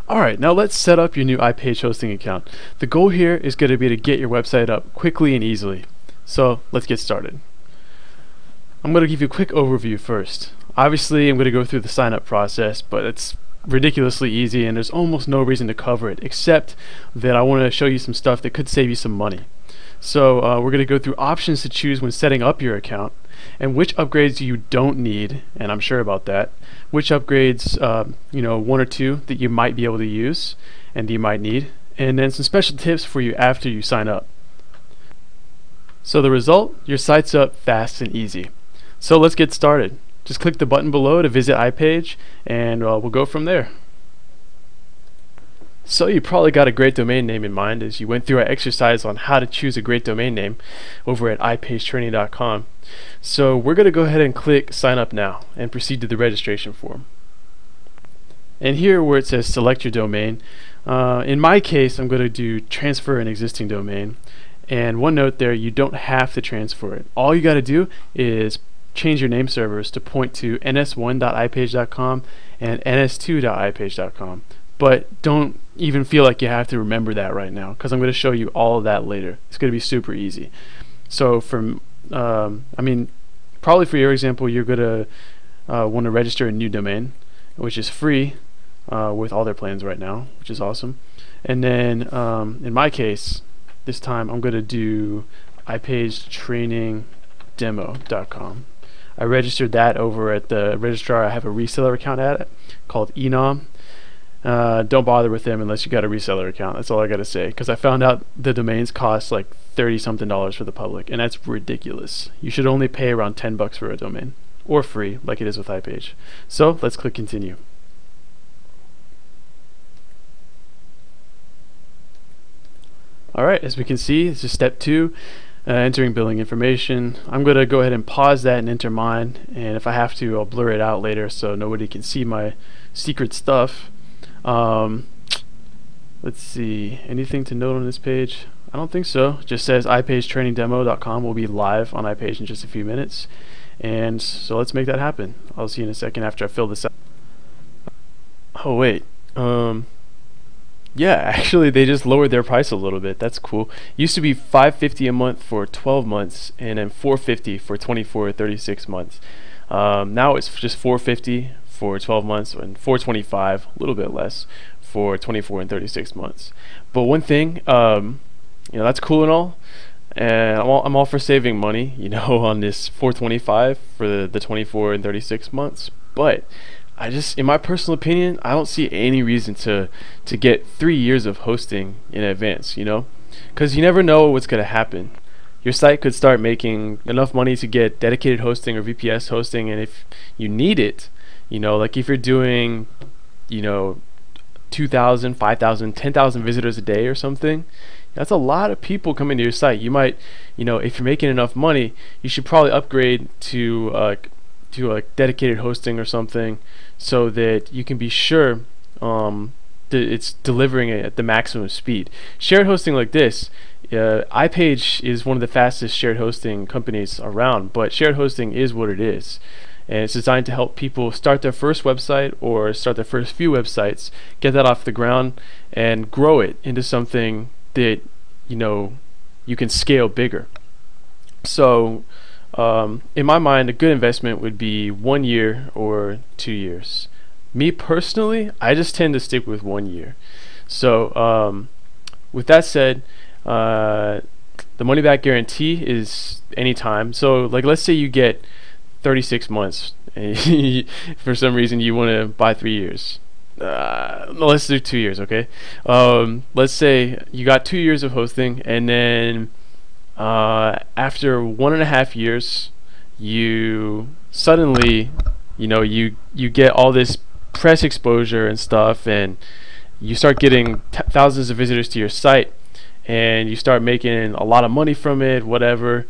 Alright, now let's set up your new iPage hosting account. The goal here is going to be to get your website up quickly and easily. So let's get started. I'm going to give you a quick overview first. Obviously I'm going to go through the sign up process, but it's ridiculously easy and there's almost no reason to cover it, except that I want to show you some stuff that could save you some money. So we're going to go through options to choose when setting up your account, and which upgrades you don't need, and I'm sure about that, which upgrades, one or two that you might be able to use and you might need, and then some special tips for you after you sign up. So the result, your site's up fast and easy. So let's get started. Just click the button below to visit iPage, and we'll go from there. So you probably got a great domain name in mind as you went through our exercise on how to choose a great domain name over at iPagetraining.com. So we're going to go ahead and click sign up now and proceed to the registration form. And here where it says select your domain, in my case I'm going to do transfer an existing domain. And one note there, you don't have to transfer it. All you got to do is change your name servers to point to ns1.ipage.com and ns2.ipage.com. But don't even feel like you have to remember that right now, because I'm going to show you all of that later. It's going to be super easy. So probably for your example, you're going to want to register a new domain, which is free with all their plans right now, which is awesome. And then in my case, this time I'm going to do iPagetrainingdemo.com. I registered that over at the registrar I have a reseller account at called Enom. Don't bother with them unless you got a reseller account. That's all I gotta say, because I found out the domains cost like $30 something for the public, and that's ridiculous. You should only pay around $10 for a domain, or free like it is with iPage. So let's click continue. Alright, as we can see, this is step 2, entering billing information. I'm going to go ahead and pause that and enter mine, and if I have to I'll blur it out later so nobody can see my secret stuff. Let's see, anything to note on this page? I don't think so. It just says iPagetrainingdemo.com will be live on iPage in just a few minutes, and so let's make that happen. I'll see you in a second after I fill this out. Oh wait, yeah, actually they just lowered their price a little bit. That's cool. Used to be $550 a month for 12 months and then $450 for 24 or 36 months. Now it's just $450 for 12 months and $425, a little bit less, for 24 and 36 months. But one thing, that's cool and all, and I'm all for saving money, on this $425 for the 24 and 36 months. But in my personal opinion, I don't see any reason to get 3 years of hosting in advance, because you never know what's going to happen. Your site could start making enough money to get dedicated hosting or VPS hosting, and if you need it, like if you're doing 2,000, 5,000, 10,000 visitors a day or something, that's a lot of people coming to your site. You might, if you're making enough money, you should probably upgrade to a dedicated hosting or something, so that you can be sure that it's delivering it at the maximum speed. Shared hosting like this, iPage is one of the fastest shared hosting companies around, but shared hosting is what it is, and it's designed to help people start their first website or start their first few websites, get that off the ground and grow it into something that you can scale bigger. So in my mind, a good investment would be 1 year or 2 years. Me personally, I just tend to stick with 1 year. So with that said, the money back guarantee is anytime. So like, let's say you get 36 months and for some reason you want to buy 3 years. Let's do 2 years, okay? Let's say you got 2 years of hosting, and then after 1.5 years you suddenly you get all this press exposure and stuff, and you start getting thousands of visitors to your site, and you start making a lot of money from it, whatever,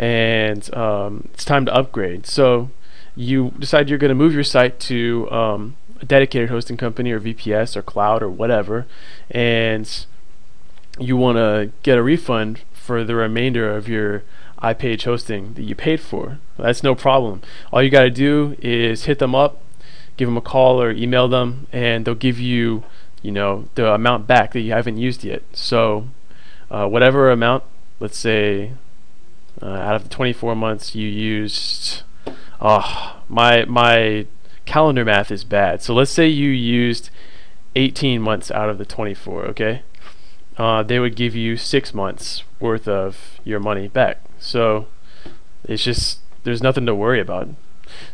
and it's time to upgrade. So you decide you're going to move your site to a dedicated hosting company or VPS or cloud or whatever, and you want to get a refund for the remainder of your iPage hosting that you paid for. That's no problem. All you got to do is hit them up, give them a call or email them, and they'll give you the amount back that you haven't used yet. So whatever amount, let's say out of the 24 months you used, my calendar math is bad. So let's say you used 18 months out of the 24, okay? They would give you 6 months worth of your money back. So it's just, there's nothing to worry about.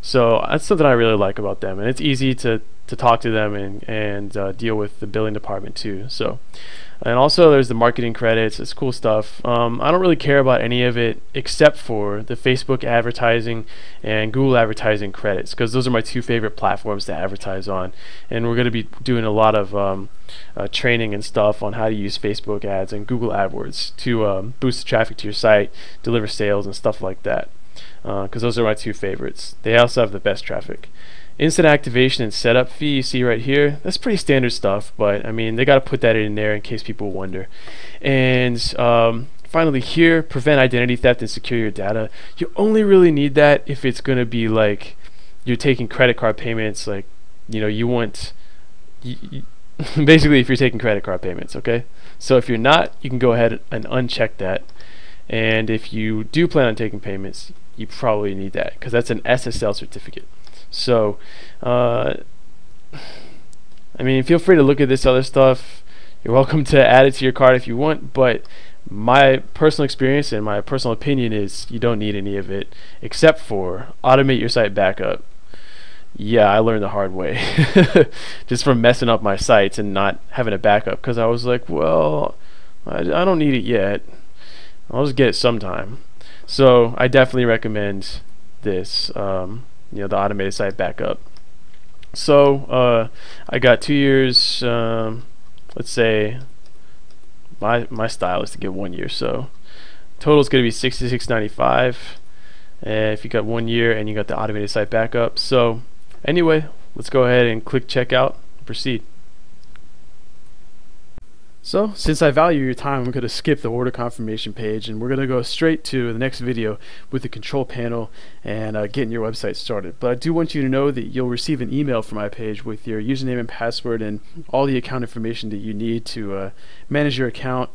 So that's something I really like about them, and it's easy to talk to them and deal with the billing department too. So, and also there's the marketing credits. It's cool stuff. I don't really care about any of it except for the Facebook advertising and Google advertising credits, because those are my two favorite platforms to advertise on, and we're going to be doing a lot of training and stuff on how to use Facebook ads and Google AdWords to boost the traffic to your site, deliver sales and stuff like that, because those are my two favorites. They also have the best traffic. Instant activation and setup fee, you see right here, that's pretty standard stuff, but I mean, they got to put that in there in case people wonder. And finally here, prevent identity theft and secure your data. You only really need that if it's going to be like you're taking credit card payments, like you want basically if you're taking credit card payments, okay? So if you're not, you can go ahead and uncheck that. And if you do plan on taking payments, you probably need that, because that's an SSL certificate. So I mean, feel free to look at this other stuff. You're welcome to add it to your cart if you want, but my personal experience and my personal opinion is you don't need any of it except for automate your site backup. Yeah, I learned the hard way just from messing up my sites and not having a backup, because I was like, well, I don't need it yet, I'll just get it sometime. So I definitely recommend this, the automated site backup. So I got 2 years. Let's say my style is to get 1 year, so total is going to be $66.95 if you got 1 year and you got the automated site backup. So anyway, let's go ahead and click checkout and proceed. So since I value your time, I'm going to skip the order confirmation page, and we're going to go straight to the next video with the control panel and getting your website started. But I do want you to know that you'll receive an email from iPage with your username and password and all the account information that you need to manage your account,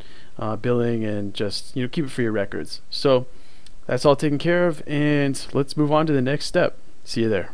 billing, and just keep it for your records. So that's all taken care of, and let's move on to the next step. See you there.